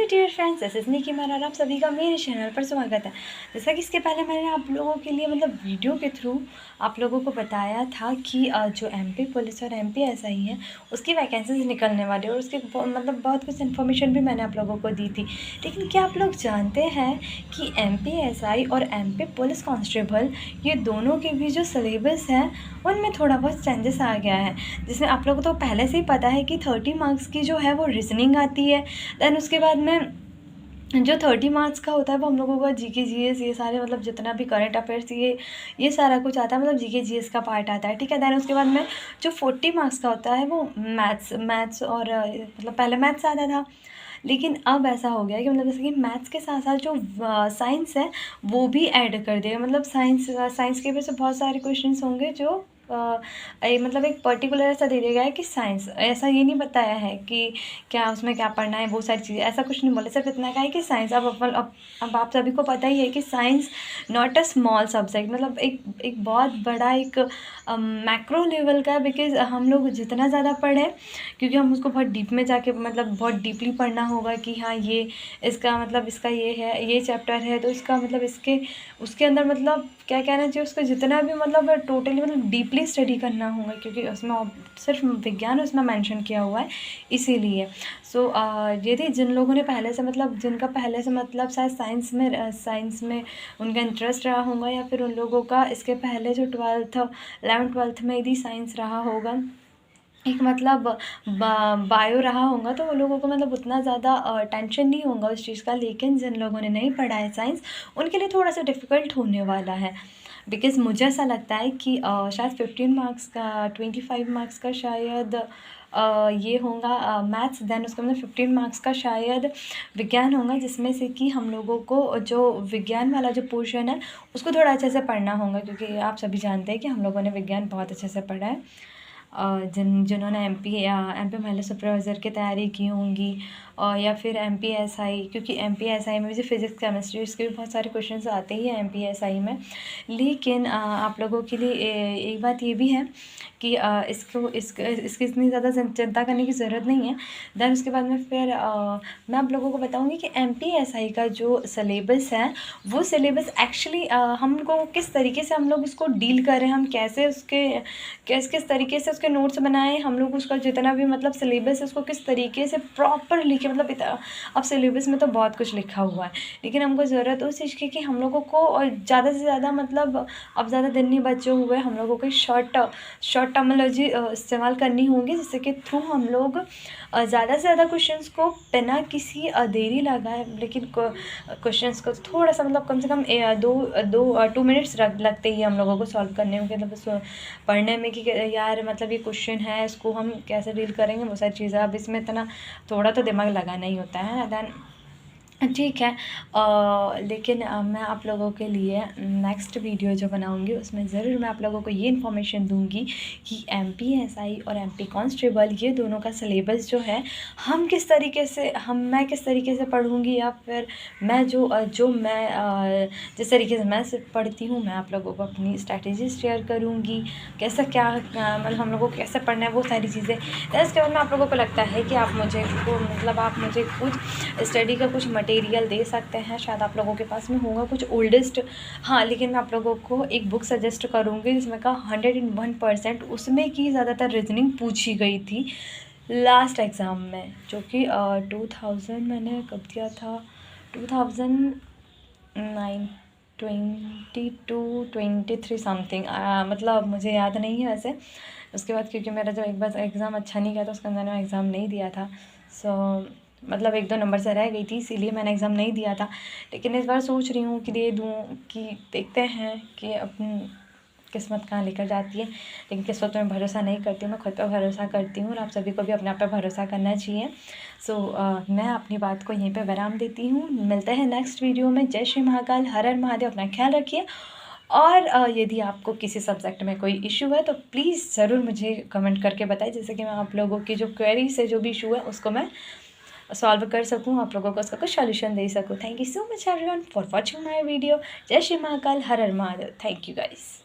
Hello dear friends, this is Nikki मेरा आप सभी का मेरे चैनल पर स्वागत है। जैसा कि इसके पहले मैंने आप लोगों के लिए वीडियो के थ्रू आप लोगों को बताया था कि जो एमपी पुलिस और एमपी एसआई है उसकी वैकेंसीज निकलने वाली है और उसके बहुत कुछ इन्फॉर्मेशन भी मैंने आप लोगों को दी थी। लेकिन क्या आप लोग जानते हैं कि एमपी एसआई और एमपी पुलिस कांस्टेबल ये दोनों के भी जो सिलेबस है उनमें थोड़ा बहुत चेंजेस आ गया है। जिसमें आप लोगों को तो पहले से ही पता है कि 30 मार्क्स की जो है वो रीजनिंग आती है। दैन उसके बाद में जो 30 मार्क्स का होता है वो हम लोगों का जीके जीएस ये सारे जितना भी करंट अफेयर्स ये सारा कुछ आता है, जीके जीएस का पार्ट आता है, ठीक है। दैन उसके बाद में जो 40 मार्क्स का होता है वो मैथ्स और पहले मैथ्स आता था, लेकिन अब ऐसा हो गया है कि जैसे कि मैथ्स के साथ साथ जो साइंस है वो भी ऐड कर दिया। साइंस के भी से बहुत सारे क्वेश्चंस होंगे जो एक पर्टिकुलर ऐसा दे दिया गया है कि साइंस, ऐसा ये नहीं बताया है कि क्या उसमें क्या पढ़ना है, वो सारी चीज़ें, ऐसा कुछ नहीं बोले। सिर्फ इतना कहा है कि साइंस। अब आप सभी को पता ही है कि science not a small subject, एक बहुत बड़ा एक मैक्रो लेवल का, बिकॉज हम लोग जितना ज़्यादा पढ़ें, क्योंकि हम उसको बहुत डीप में जाके बहुत डीपली पढ़ना होगा कि हाँ ये इसका ये है, ये चैप्टर है तो इसका इसके उसके अंदर क्या कहना चाहिए, उसका जितना भी टोटली डीपली स्टडी करना होगा, क्योंकि उसमें सिर्फ विज्ञान उसमें मेंशन किया हुआ है इसीलिए। सो यदि जिन लोगों ने पहले से जिनका पहले से शायद साइंस में उनका इंटरेस्ट रहा होगा, या फिर उन लोगों का इसके पहले जो 11th-12th में यदि साइंस रहा होगा, एक बायो रहा होगा, तो वो लोगों को उतना ज़्यादा टेंशन नहीं होगा उस चीज़ का। लेकिन जिन लोगों ने नहीं पढ़ा है साइंस, उनके लिए थोड़ा सा डिफ़िकल्ट होने वाला है। बिकॉज़ मुझे ऐसा लगता है कि शायद 15 मार्क्स का 25 मार्क्स का शायद ये होगा मैथ्स। दैन उसके 15 मार्क्स का शायद विज्ञान होगा, जिसमें से कि हम लोगों को जो विज्ञान वाला जो पोर्शन है उसको थोड़ा अच्छे से पढ़ना होगा, क्योंकि आप सभी जानते हैं कि हम लोगों ने विज्ञान बहुत अच्छे से पढ़ा है। जिन्होंने एमपी महिला सुपरवाइज़र की तैयारी की होंगी, या फिर एमपी एसआई, क्योंकि एमपी एसआई में भी फिज़िक्स केमिस्ट्री इसके भी बहुत सारे क्वेश्चंस आते ही हैं एमपी एसआई में। लेकिन आप लोगों के लिए एक बात ये भी है कि इसकी इतनी ज़्यादा चिंता करने की ज़रूरत नहीं है। दैन उसके बाद में फिर मैं आप लोगों को बताऊँगी कि एमपी एसआई का जो सिलेबस है वो सिलेबस एक्चुअली हम लोग किस तरीके से हम लोग उसको डील करें, हम कैसे उसके किस तरीके से उसके नोट्स बनाएं, हम लोग उसका जितना भी सिलेबस है उसको किस तरीके से प्रॉपर लिखे। अब सिलेबस में तो बहुत कुछ लिखा हुआ है, लेकिन हमको ज़रूरत उस चीज़ की कि हम लोगों को और ज़्यादा से ज़्यादा अब ज़्यादा दिन नहीं बचे हुए, हम लोगों को शॉर्ट टर्मिनोलॉजी इस्तेमाल करनी होगी, जिससे कि थ्रू हम लोग ज़्यादा से ज़्यादा क्वेश्चंस को बिना किसी देरी लगाए, लेकिन क्वेश्चंस को थोड़ा सा कम से कम 2 मिनट्स लगते ही हम लोगों को सॉल्व करने में, पढ़ने में, कि यार ये क्वेश्चन है, इसको हम कैसे डील करेंगे, वो सारी चीज़ें। अब इसमें इतना थोड़ा तो दिमाग लगाना ही होता है। दैन ठीक है, लेकिन मैं आप लोगों के लिए नेक्स्ट वीडियो जो बनाऊंगी उसमें ज़रूर मैं आप लोगों को ये इन्फॉर्मेशन दूंगी कि एमपी एसआई और एमपी कांस्टेबल ये दोनों का सिलेबस जो है मैं किस तरीके से पढ़ूंगी, या फिर मैं जिस तरीके से मैं सिर्फ पढ़ती हूँ, मैं आप लोगों को अपनी स्ट्रैटेजी शेयर करूँगी, कैसा क्या हम लोगों को कैसे पढ़ना है, वो सारी चीज़ें। इसके बाद में आप लोगों को लगता है कि आप मुझे कुछ स्टडी का कुछ मटेरियल दे सकते हैं, शायद आप लोगों के पास में होगा कुछ ओल्डेस्ट। हाँ, लेकिन मैं आप लोगों को एक बुक सजेस्ट करूँगी जिसमें का 101% उसमें की ज़्यादातर रीजनिंग पूछी गई थी लास्ट एग्ज़ाम में, जो कि 2000 मैंने कब दिया था, 2009 22-23 समथिंग, मुझे याद नहीं है वैसे। उसके बाद क्योंकि मेरा जो एक बार एग्ज़ाम अच्छा नहीं गया था, उसके अंदर मैं एग्ज़ाम नहीं दिया था। सो 1-2 नंबर से रह गई थी, इसीलिए मैंने एग्ज़ाम नहीं दिया था। लेकिन इस बार सोच रही हूँ कि दे दूँ, कि देखते हैं कि अपनी किस्मत कहाँ लेकर जाती है। लेकिन किस्मत में भरोसा नहीं करती हूँ, मैं खुद पर भरोसा करती हूँ, और आप सभी को भी अपने आप पर भरोसा करना चाहिए। सो मैं अपनी बात को यहीं पे विराम देती हूँ। मिलते हैं नेक्स्ट वीडियो में। जय श्री महाकाल, हर हर महादेव, अपना ख्याल रखिए। और यदि आपको किसी सब्जेक्ट में कोई इशू है तो प्लीज़ ज़रूर मुझे कमेंट करके बताएं, जैसे कि मैं आप लोगों की जो क्वेरी से जो भी इशू है उसको मैं सॉल्व कर सकूँ, आप लोगों को उसका कुछ सॉल्यूशन दे सकूँ। Thank you so much everyone for watching my video. जय श्री महाकाल, हर हर महादेव। Thank you guys.